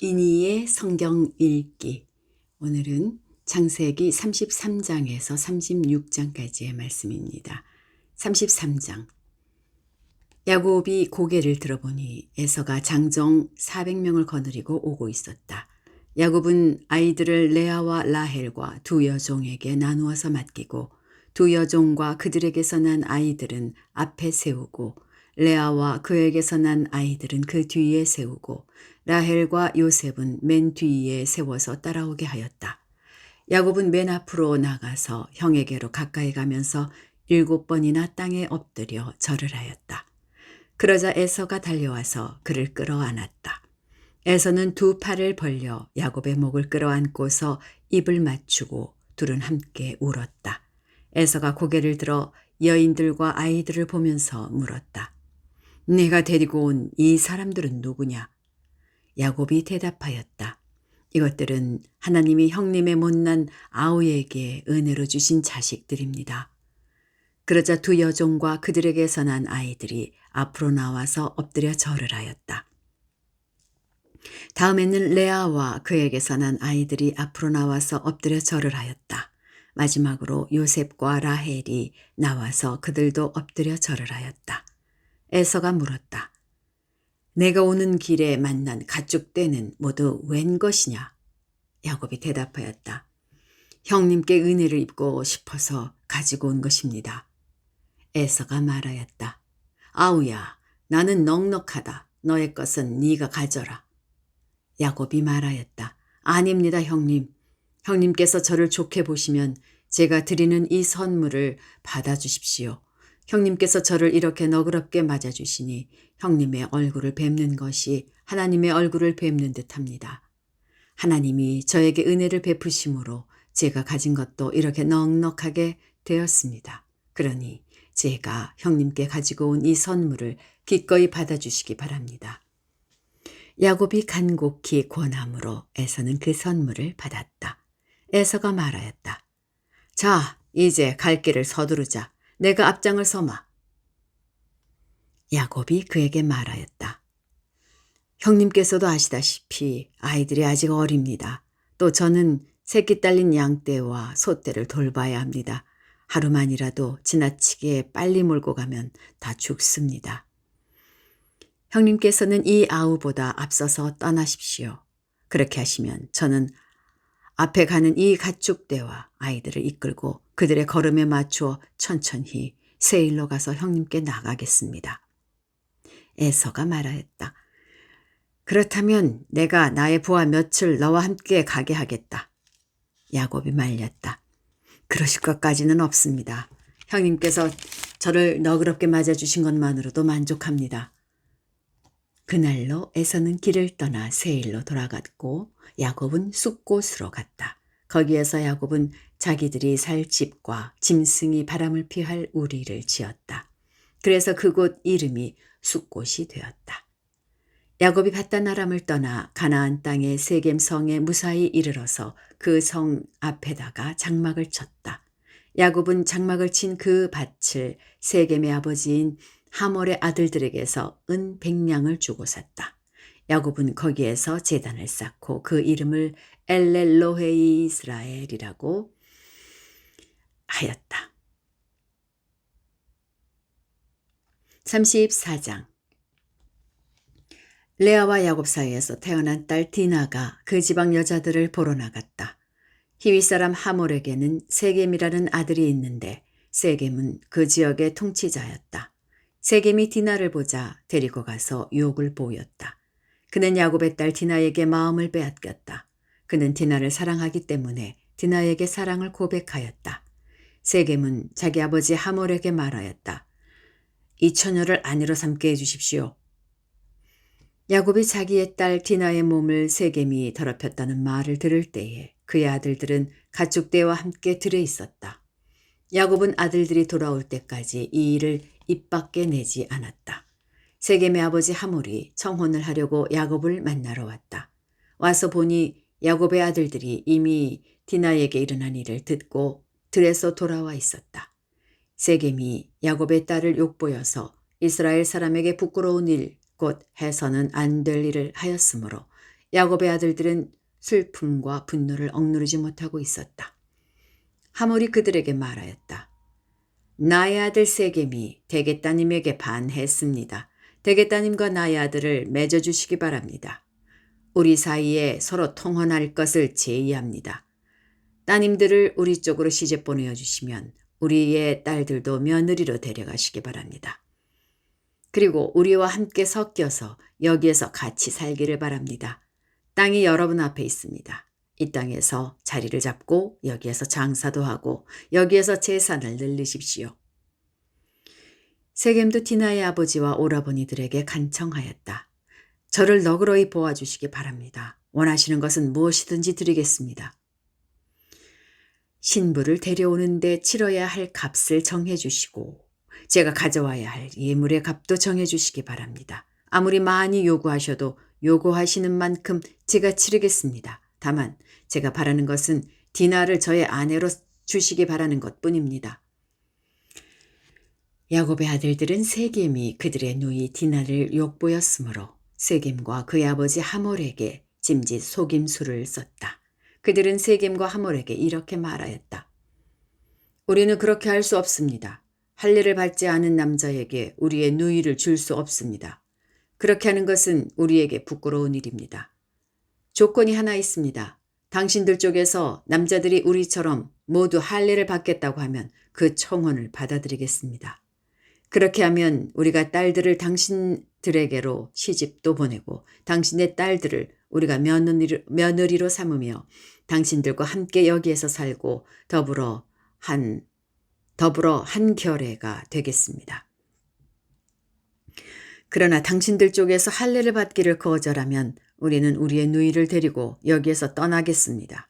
이니의 성경 읽기. 오늘은 창세기 33장에서 36장까지의 말씀입니다. 33장. 야곱이 고개를 들어보니 에서가 장정 400명을 거느리고 오고 있었다. 야곱은 아이들을 레아와 라헬과 두 여종에게 나누어서 맡기고 두 여종과 그들에게서 난 아이들은 앞에 세우고 레아와 그에게서 난 아이들은 그 뒤에 세우고 라헬과 요셉은 맨 뒤에 세워서 따라오게 하였다. 야곱은 맨 앞으로 나가서 형에게로 가까이 가면서 7번이나 땅에 엎드려 절을 하였다. 그러자 에서가 달려와서 그를 끌어안았다. 에서는 두 팔을 벌려 야곱의 목을 끌어안고서 입을 맞추고 둘은 함께 울었다. 에서가 고개를 들어 여인들과 아이들을 보면서 물었다. 내가 데리고 온 이 사람들은 누구냐? 야곱이 대답하였다. 이것들은 하나님이 형님의 못난 아우에게 은혜로 주신 자식들입니다. 그러자 두 여종과 그들에게서 난 아이들이 앞으로 나와서 엎드려 절을 하였다. 다음에는 레아와 그에게서 난 아이들이 앞으로 나와서 엎드려 절을 하였다. 마지막으로 요셉과 라헬이 나와서 그들도 엎드려 절을 하였다. 에서가 물었다. 내가 오는 길에 만난 가축떼는 모두 웬 것이냐? 야곱이 대답하였다. 형님께 은혜를 입고 싶어서 가지고 온 것입니다. 에서가 말하였다. 아우야, 나는 넉넉하다. 너의 것은 네가 가져라. 야곱이 말하였다. 아닙니다, 형님. 형님께서 저를 좋게 보시면 제가 드리는 이 선물을 받아주십시오. 형님께서 저를 이렇게 너그럽게 맞아주시니 형님의 얼굴을 뵙는 것이 하나님의 얼굴을 뵙는 듯합니다. 하나님이 저에게 은혜를 베푸심으로 제가 가진 것도 이렇게 넉넉하게 되었습니다. 그러니 제가 형님께 가지고 온 이 선물을 기꺼이 받아주시기 바랍니다. 야곱이 간곡히 권함으로 에서는 그 선물을 받았다. 에서가 말하였다. 자, 이제 갈 길을 서두르자. 내가 앞장을 서마. 야곱이 그에게 말하였다. 형님께서도 아시다시피 아이들이 아직 어립니다. 또 저는 새끼 딸린 양떼와 소떼를 돌봐야 합니다. 하루만이라도 지나치게 빨리 몰고 가면 다 죽습니다. 형님께서는 이 아우보다 앞서서 떠나십시오. 그렇게 하시면 저는 앞에 가는 이 가축대와 아이들을 이끌고 그들의 걸음에 맞추어 천천히 세일로 가서 형님께 나가겠습니다. 에서가 말하였다. 그렇다면 내가 나의 부하 며칠 너와 함께 가게 하겠다. 야곱이 말렸다. 그러실 것까지는 없습니다. 형님께서 저를 너그럽게 맞아주신 것만으로도 만족합니다. 그날로 에서는 길을 떠나 세일로 돌아갔고 야곱은 숫곳으로 갔다. 거기에서 야곱은 자기들이 살 집과 짐승이 바람을 피할 우리를 지었다. 그래서 그곳 이름이 숫곳이 되었다. 야곱이 밧단 아람을 떠나 가나안 땅의 세겜 성에 무사히 이르러서 그 성 앞에다가 장막을 쳤다. 야곱은 장막을 친 그 밭을 세겜의 아버지인 하몰의 아들들에게서 은 100냥을 주고 샀다. 야곱은 거기에서 제단을 쌓고 그 이름을 엘렐로헤이 이스라엘이라고 하였다. 34장. 레아와 야곱 사이에서 태어난 딸 디나가 그 지방 여자들을 보러 나갔다. 히위 사람 하몰에게는 세겜이라는 아들이 있는데 세겜은 그 지역의 통치자였다. 세겜이 디나를 보자 데리고 가서 유혹을 보였다. 그는 야곱의 딸 디나에게 마음을 빼앗겼다. 그는 디나를 사랑하기 때문에 디나에게 사랑을 고백하였다. 세겜은 자기 아버지 하몰에게 말하였다. 이 처녀를 아내로 삼게 해주십시오. 야곱이 자기의 딸 디나의 몸을 세겜이 더럽혔다는 말을 들을 때에 그의 아들들은 가축대와 함께 들에 있었다. 야곱은 아들들이 돌아올 때까지 이 일을 입 밖에 내지 않았다. 세겜의 아버지 하몰이 청혼을 하려고 야곱을 만나러 왔다. 와서 보니 야곱의 아들들이 이미 디나에게 일어난 일을 듣고 들에서 돌아와 있었다. 세겜이 야곱의 딸을 욕보여서 이스라엘 사람에게 부끄러운 일, 곧 해서는 안 될 일을 하였으므로 야곱의 아들들은 슬픔과 분노를 억누르지 못하고 있었다. 하몰이 그들에게 말하였다. 나의 아들 세겜이 대개 따님에게 반했습니다. 대개 따님과 나의 아들을 맺어주시기 바랍니다. 우리 사이에 서로 통혼할 것을 제의합니다. 따님들을 우리 쪽으로 시집 보내주시면 우리의 딸들도 며느리로 데려가시기 바랍니다. 그리고 우리와 함께 섞여서 여기에서 같이 살기를 바랍니다. 땅이 여러분 앞에 있습니다. 이 땅에서 자리를 잡고 여기에서 장사도 하고 여기에서 재산을 늘리십시오. 세겜도 디나의 아버지와 오라버니들에게 간청하였다. 저를 너그러이 보아주시기 바랍니다. 원하시는 것은 무엇이든지 드리겠습니다. 신부를 데려오는데 치러야 할 값을 정해주시고 제가 가져와야 할 예물의 값도 정해주시기 바랍니다. 아무리 많이 요구하셔도 요구하시는 만큼 제가 치르겠습니다. 다만 제가 바라는 것은 디나를 저의 아내로 주시기 바라는 것뿐입니다. 야곱의 아들들은 세겜이 그들의 누이 디나를 욕보였으므로 세겜과 그의 아버지 하몰에게 짐짓 속임수를 썼다. 그들은 세겜과 하몰에게 이렇게 말하였다. 우리는 그렇게 할 수 없습니다. 할례를 받지 않은 남자에게 우리의 누이를 줄 수 없습니다. 그렇게 하는 것은 우리에게 부끄러운 일입니다. 조건이 하나 있습니다. 당신들 쪽에서 남자들이 우리처럼 모두 할례를 받겠다고 하면 그 청혼을 받아들이겠습니다. 그렇게 하면 우리가 딸들을 당신들에게로 시집도 보내고 당신의 딸들을 우리가 며느리로 삼으며 당신들과 함께 여기에서 살고 더불어 한 결례가 되겠습니다. 그러나 당신들 쪽에서 할례를 받기를 거절하면 우리는 우리의 누이를 데리고 여기에서 떠나겠습니다.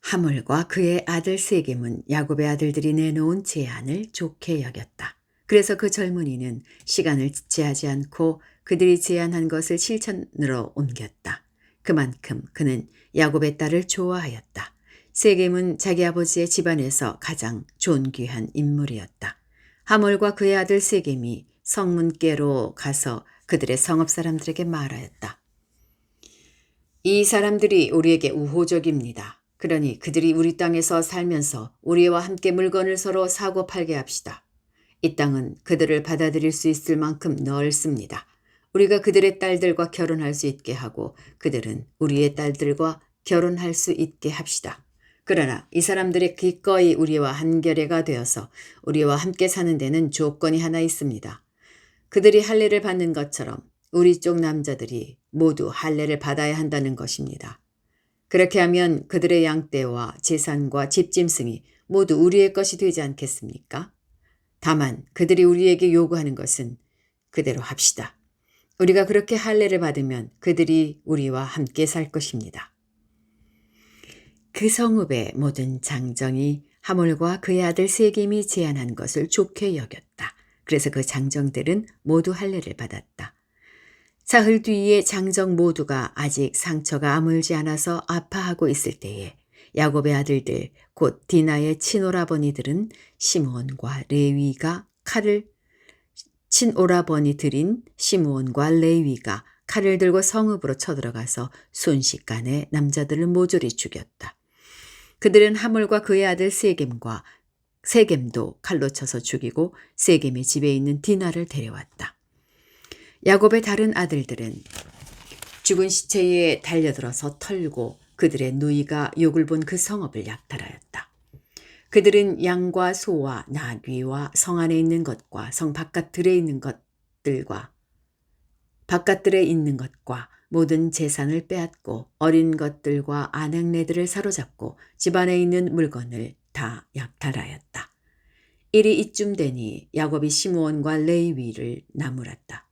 하몰과 그의 아들 세겜은 야곱의 아들들이 내놓은 제안을 좋게 여겼다. 그래서 그 젊은이는 시간을 지체하지 않고 그들이 제안한 것을 실천으로 옮겼다. 그만큼 그는 야곱의 딸을 좋아하였다. 세겜은 자기 아버지의 집안에서 가장 존귀한 인물이었다. 하몰과 그의 아들 세겜이 성문께로 가서 그들의 성읍 사람들에게 말하였다. 이 사람들이 우리에게 우호적입니다. 그러니 그들이 우리 땅에서 살면서 우리와 함께 물건을 서로 사고 팔게 합시다. 이 땅은 그들을 받아들일 수 있을 만큼 넓습니다. 우리가 그들의 딸들과 결혼할 수 있게 하고 그들은 우리의 딸들과 결혼할 수 있게 합시다. 그러나 이 사람들이 기꺼이 우리와 한결애가 되어서 우리와 함께 사는 데는 조건이 하나 있습니다. 그들이 할례를 받는 것처럼 우리 쪽 남자들이 모두 할례를 받아야 한다는 것입니다. 그렇게 하면 그들의 양떼와 재산과 집짐승이 모두 우리의 것이 되지 않겠습니까? 다만 그들이 우리에게 요구하는 것은 그대로 합시다. 우리가 그렇게 할례를 받으면 그들이 우리와 함께 살 것입니다. 그 성읍의 모든 장정이 하몰과 그의 아들 세겜이 제안한 것을 좋게 여겼다. 그래서 그 장정들은 모두 할례를 받았다. 사흘 뒤에 장정 모두가 아직 상처가 아물지 않아서 아파하고 있을 때에 야곱의 아들들 곧 디나의 친오라버니들은 시므온과 레위가 친오라버니들인 시므온과 레위가 칼을 들고 성읍으로 쳐들어가서 순식간에 남자들을 모조리 죽였다. 그들은 하몰과 그의 아들 세겜도 칼로 쳐서 죽이고 세겜의 집에 있는 디나를 데려왔다. 야곱의 다른 아들들은 죽은 시체에 달려들어서 털고 그들의 누이가 욕을 본 그 성읍을 약탈하였다. 그들은 양과 소와 나귀와 성 안에 있는 것과 성 바깥들에 있는 것과 모든 재산을 빼앗고 어린 것들과 아낙네들을 사로잡고 집안에 있는 물건을 다 약탈하였다. 일이 이쯤 되니 야곱이 시므온과 레위를 나무랐다.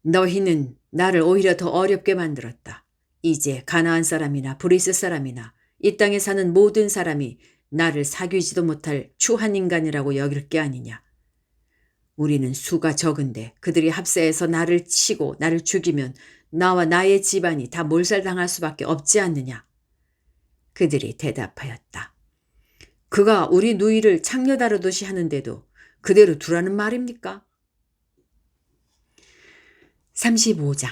너희는 나를 오히려 더 어렵게 만들었다. 이제 가나안 사람이나 브리스 사람이나 이 땅에 사는 모든 사람이 나를 사귀지도 못할 추한 인간이라고 여길 게 아니냐. 우리는 수가 적은데 그들이 합세해서 나를 치고 나를 죽이면 나와 나의 집안이 다 몰살당할 수밖에 없지 않느냐. 그들이 대답하였다. 그가 우리 누이를 창녀 다루듯이 하는데도 그대로 두라는 말입니까? 35장.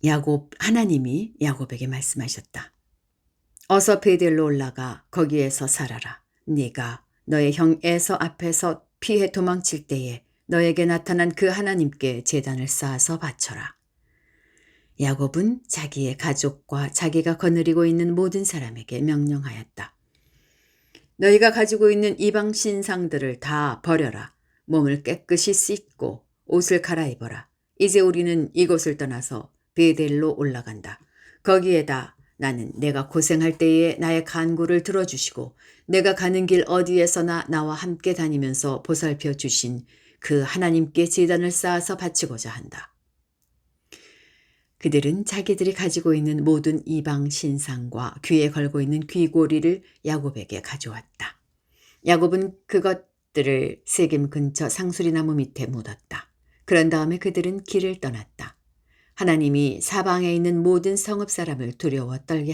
하나님이 야곱에게 말씀하셨다. 어서 베델로 올라가 거기에서 살아라. 네가 너의 형 에서 앞에서 피해 도망칠 때에 너에게 나타난 그 하나님께 제단을 쌓아서 바쳐라. 야곱은 자기의 가족과 자기가 거느리고 있는 모든 사람에게 명령하였다. 너희가 가지고 있는 이방 신상들을 다 버려라. 몸을 깨끗이 씻고 옷을 갈아입어라. 이제 우리는 이곳을 떠나서 베델로 올라간다. 거기에다 나는 내가 고생할 때에 나의 간구를 들어주시고 내가 가는 길 어디에서나 나와 함께 다니면서 보살펴 주신 그 하나님께 제단을 쌓아서 바치고자 한다. 그들은 자기들이 가지고 있는 모든 이방 신상과 귀에 걸고 있는 귀고리를 야곱에게 가져왔다. 야곱은 그것들을 세겜 근처 상수리나무 밑에 묻었다. 그런 다음에 그들은 길을 떠났다. 하나님이 사방에 있는 모든 성읍 사람을 두려워 떨게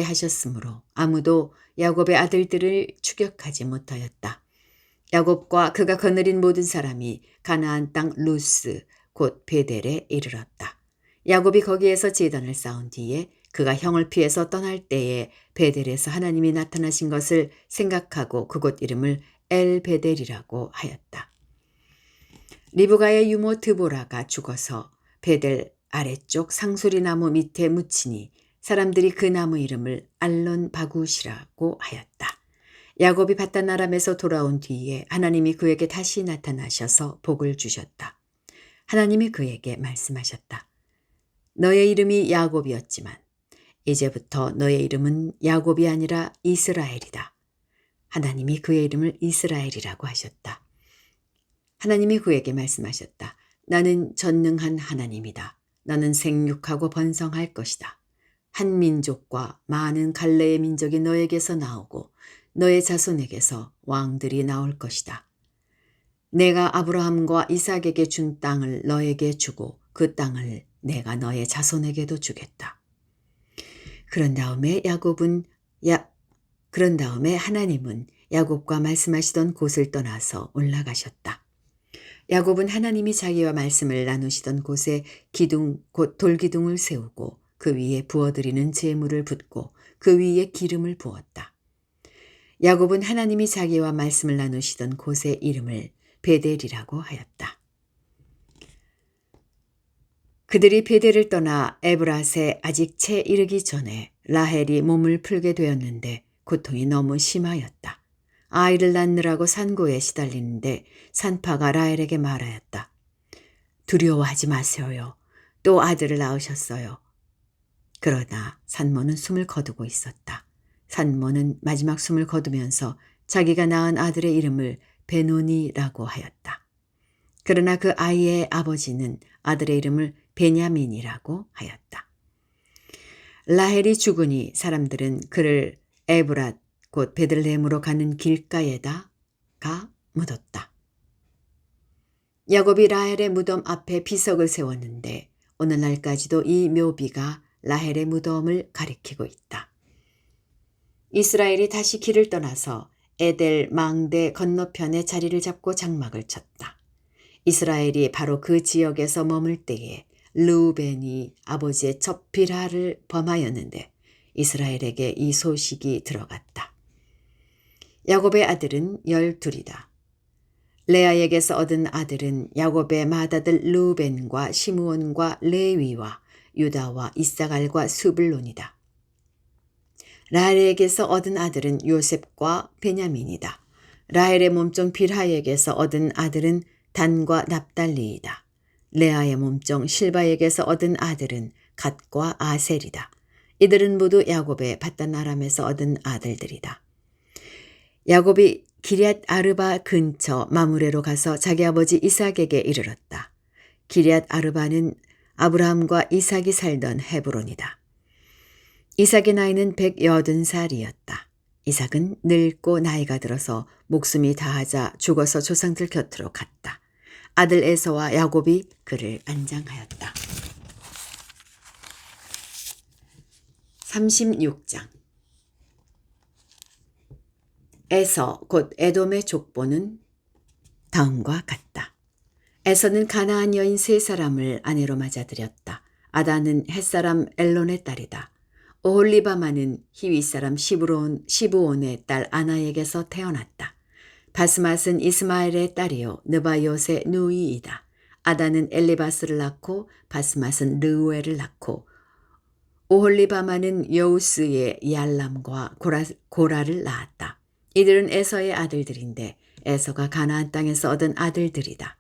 하셨으므로 아무도 야곱의 아들들을 추격하지 못하였다. 야곱과 그가 거느린 모든 사람이 가나안 땅 루스 곧 베델에 이르렀다. 야곱이 거기에서 제단을 쌓은 뒤에 그가 형을 피해서 떠날 때에 베델에서 하나님이 나타나신 것을 생각하고 그곳 이름을 엘베델이라고 하였다. 리브가의 유모 드보라가 죽어서 베델 아래쪽 상수리나무 밑에 묻히니 사람들이 그 나무 이름을 알론 바굿이라고 하였다. 야곱이 바단 아람에서 돌아온 뒤에 하나님이 그에게 다시 나타나셔서 복을 주셨다. 하나님이 그에게 말씀하셨다. 너의 이름이 야곱이었지만 이제부터 너의 이름은 야곱이 아니라 이스라엘이다. 하나님이 그의 이름을 이스라엘이라고 하셨다. 하나님이 그에게 말씀하셨다. 나는 전능한 하나님이다. 너는 생육하고 번성할 것이다. 한 민족과 많은 갈래의 민족이 너에게서 나오고 너의 자손에게서 왕들이 나올 것이다. 내가 아브라함과 이삭에게 준 땅을 너에게 주고 그 땅을 내가 너의 자손에게도 주겠다. 그런 다음에 하나님은 야곱과 말씀하시던 곳을 떠나서 올라가셨다. 야곱은 하나님이 자기와 말씀을 나누시던 곳에 기둥 곧 돌기둥을 세우고 그 위에 부어드리는 제물을 붓고 그 위에 기름을 부었다. 야곱은 하나님이 자기와 말씀을 나누시던 곳의 이름을 베델이라고 하였다. 그들이 베델을 떠나 에브랏에 아직 채 이르기 전에 라헬이 몸을 풀게 되었는데 고통이 너무 심하였다. 아이를 낳느라고 산고에 시달리는데 산파가 라헬에게 말하였다. 두려워하지 마세요. 또 아들을 낳으셨어요. 그러나 산모는 숨을 거두고 있었다. 산모는 마지막 숨을 거두면서 자기가 낳은 아들의 이름을 베노니라고 하였다. 그러나 그 아이의 아버지는 아들의 이름을 베냐민이라고 하였다. 라헬이 죽으니 사람들은 그를 에브랏 곧 베들레헴으로 가는 길가에다가 묻었다. 야곱이 라헬의 무덤 앞에 비석을 세웠는데 오늘날까지도 이 묘비가 라헬의 무덤을 가리키고 있다. 이스라엘이 다시 길을 떠나서 에델 망대 건너편에 자리를 잡고 장막을 쳤다. 이스라엘이 바로 그 지역에서 머물 때에 르우벤이 아버지의 첫 빌하를 범하였는데 이스라엘에게 이 소식이 들어갔다. 야곱의 아들은 12이다. 레아에게서 얻은 아들은 야곱의 맏아들 르우벤과 시므온과 레위와 유다와 이사갈과 스불론이다. 라헬에게서 얻은 아들은 요셉과 베냐민이다. 라헬의 몸종 빌하에게서 얻은 아들은 단과 납달리이다. 레아의 몸종 실바에게서 얻은 아들은 갓과 아셀이다. 이들은 모두 야곱의 바단 아람에서 얻은 아들들이다. 야곱이 기럇 아르바 근처 마므레로 가서 자기 아버지 이삭에게 이르렀다. 기럇 아르바는 아브라함과 이삭이 살던 헤브론이다. 이삭의 나이는 180살이었다. 이삭은 늙고 나이가 들어서 목숨이 다하자 죽어서 조상들 곁으로 갔다. 아들 에서와 야곱이 그를 안장하였다. 36장 에서 곧 에돔의 족보는 다음과 같다. 에서는 가나안 여인 3사람을 아내로 맞아들였다. 아다는 햇사람 엘론의 딸이다. 오홀리바마는 히윗 사람 시브온의 딸 아나에게서 태어났다. 바스맛은 이스마엘의 딸이요 느바이옷의 누이이다. 아다는 엘리바스를 낳고 바스맛은 르우엘을 낳고 오홀리바마는 여우스의 얄람과 고라를 낳았다. 이들은 에서의 아들들인데 에서가 가나안 땅에서 얻은 아들들이다.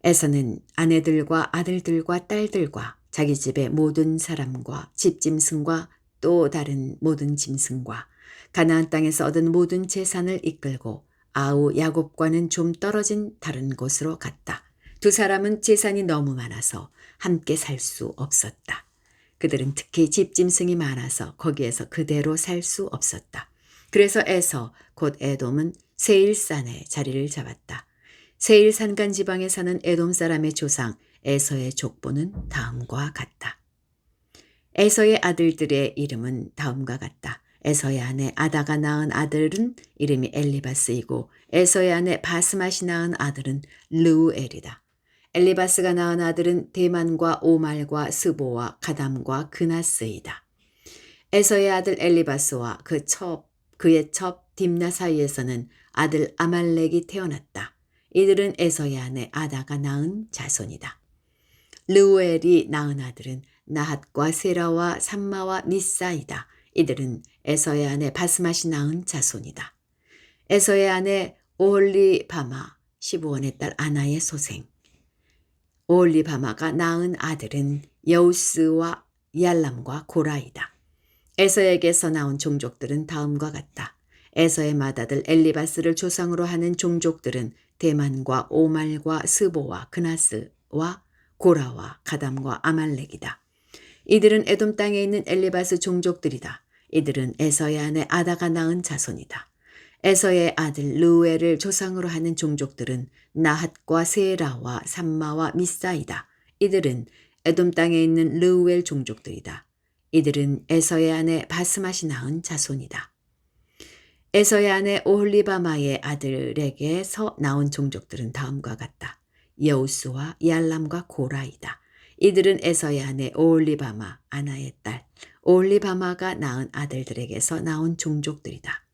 에서는 아내들과 아들들과 딸들과 자기 집의 모든 사람과 집짐승과 또 다른 모든 짐승과 가나안 땅에서 얻은 모든 재산을 이끌고 아우 야곱과는 좀 떨어진 다른 곳으로 갔다. 2사람은 재산이 너무 많아서 함께 살 수 없었다. 그들은 특히 집짐승이 많아서 거기에서 그대로 살 수 없었다. 그래서 에서 곧 에돔은 세일산에 자리를 잡았다. 세일 산간 지방에 사는 에돔 사람의 조상 에서의 족보는 다음과 같다. 에서의 아들들의 이름은 다음과 같다. 에서의 아내 아다가 낳은 아들은 이름이 엘리바스이고 에서의 아내 바스맛이 낳은 아들은 르우엘이다. 엘리바스가 낳은 아들은 대만과 오말과 스보와 가담과 그나스이다. 에서의 아들 엘리바스와 그의 첩 딥나 사이에서는 아들 아말렉이 태어났다. 이들은 에서의 아내 아다가 낳은 자손이다. 르우엘이 낳은 아들은 나핫과 세라와 삼마와 미사이다. 이들은 에서의 아내 바스맛이 낳은 자손이다. 에서의 아내 오홀리바마 시브온의 딸 아나의 소생. 오홀리바마가 낳은 아들은 여우스와 얄람과 고라이다. 에서에게서 나온 종족들은 다음과 같다. 에서의 맏아들 엘리바스를 조상으로 하는 종족들은 대만과 오말과 스보와 그나스와 고라와 가담과 아말렉이다. 이들은 에돔 땅에 있는 엘리바스 종족들이다. 이들은 에서의 아내 아다가 낳은 자손이다. 에서의 아들 르우엘을 조상으로 하는 종족들은 나핫과 세라와 삼마와 미사이다. 이들은 에돔 땅에 있는 르우엘 종족들이다. 이들은 에서의 아내 바스맛이 낳은 자손이다. 에서의 아내 오홀리바마의 아들에게서 나온 종족들은 다음과 같다. 여우스와 얄람과 고라이다. 이들은 에서의 아내 오홀리바마 아나의 딸 오홀리바마가 낳은 아들들에게서 나온 종족들이다.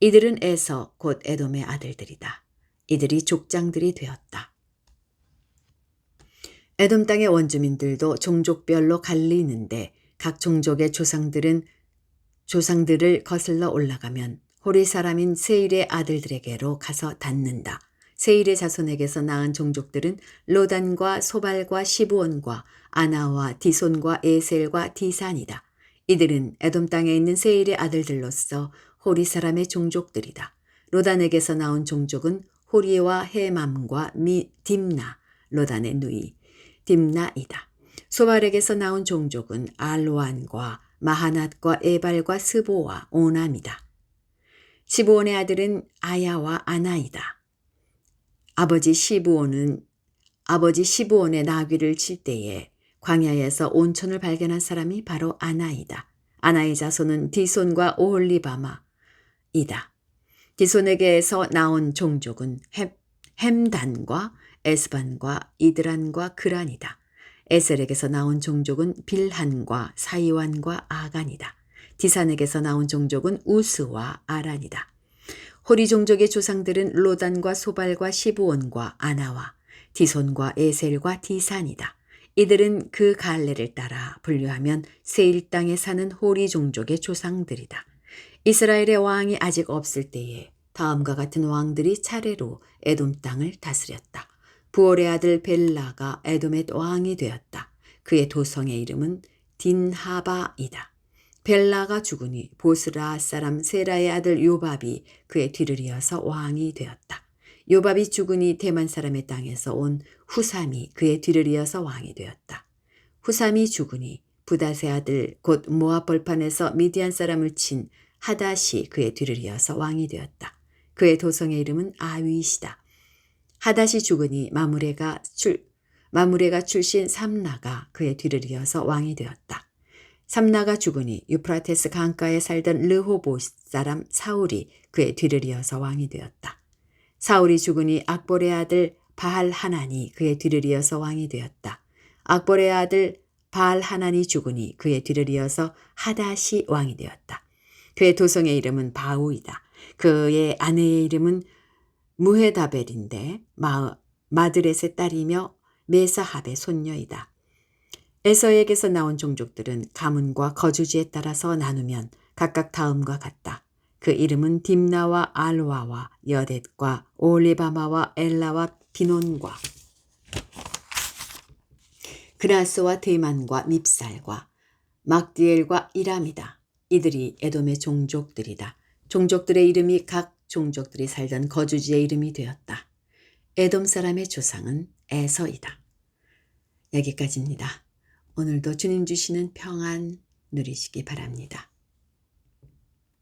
이들은 에서 곧 에돔의 아들들이다. 이들이 족장들이 되었다. 에돔 땅의 원주민들도 종족별로 갈리는데 각 종족의 조상들을 거슬러 올라가면 호리 사람인 세일의 아들들에게로 가서 닿는다. 세일의 자손에게서 낳은 종족들은 로단과 소발과 시브온과 아나와 디손과 에셀과 디산이다. 이들은 에돔 땅에 있는 세일의 아들들로서 호리 사람의 종족들이다. 로단에게서 나온 종족은 호리와 헤맘과 딥나, 로단의 누이 딥나이다. 소발에게서 나온 종족은 알로안과 마하낫과 에발과 스보와 오남이다. 시브온의 아들은 아야와 아나이다. 아버지 시브온의 나귀를 칠 때에 광야에서 온천을 발견한 사람이 바로 아나이다. 아나의 자손은 디손과 오홀리바마이다. 디손에게서 나온 종족은 햄단과 에스반과 이드란과 그란이다. 에셀에게서 나온 종족은 빌한과 사이완과 아간이다. 디산에게서 나온 종족은 우스와 아란이다. 호리 종족의 조상들은 로단과 소발과 시브온과 아나와 디손과 에셀과 디산이다. 이들은 그 갈래를 따라 분류하면 세일 땅에 사는 호리 종족의 조상들이다. 이스라엘의 왕이 아직 없을 때에 다음과 같은 왕들이 차례로 에돔 땅을 다스렸다. 부올의 아들 벨라가 에돔의 왕이 되었다. 그의 도성의 이름은 딘하바이다. 벨라가 죽으니 보스라 사람 세라의 아들 요밥이 그의 뒤를 이어서 왕이 되었다. 요밥이 죽으니 대만 사람의 땅에서 온 후삼이 그의 뒤를 이어서 왕이 되었다. 후삼이 죽으니 부닷의 아들 곧 모압 벌판에서 미디안 사람을 친 하닷이 그의 뒤를 이어서 왕이 되었다. 그의 도성의 이름은 아윗이다. 하닷이 죽으니 마므레가 출신 삼나가 그의 뒤를 이어서 왕이 되었다. 삼나가 죽으니 유프라테스 강가에 살던 르호봇 사람 사울이 그의 뒤를 이어서 왕이 되었다. 사울이 죽으니 악볼의 아들 바알 하난이 그의 뒤를 이어서 왕이 되었다. 악볼의 아들 바알 하난이 죽으니 그의 뒤를 이어서 하닷이 왕이 되었다. 그의 도성의 이름은 바우이다. 그의 아내의 이름은 무헤다벨인데 마드렛의 딸이며 메사합의 손녀이다. 에서에게서 나온 종족들은 가문과 거주지에 따라서 나누면 각각 다음과 같다. 그 이름은 딥나와 알와와 여댓과 올리바마와 엘라와 비논과 그라스와 대만과 밉살과 막디엘과 이람이다. 이들이 에돔의 종족들이다. 종족들의 이름이 각 종족들이 살던 거주지의 이름이 되었다. 에돔 사람의 조상은 에서이다. 여기까지입니다. 오늘도 주님 주시는 평안 누리시기 바랍니다.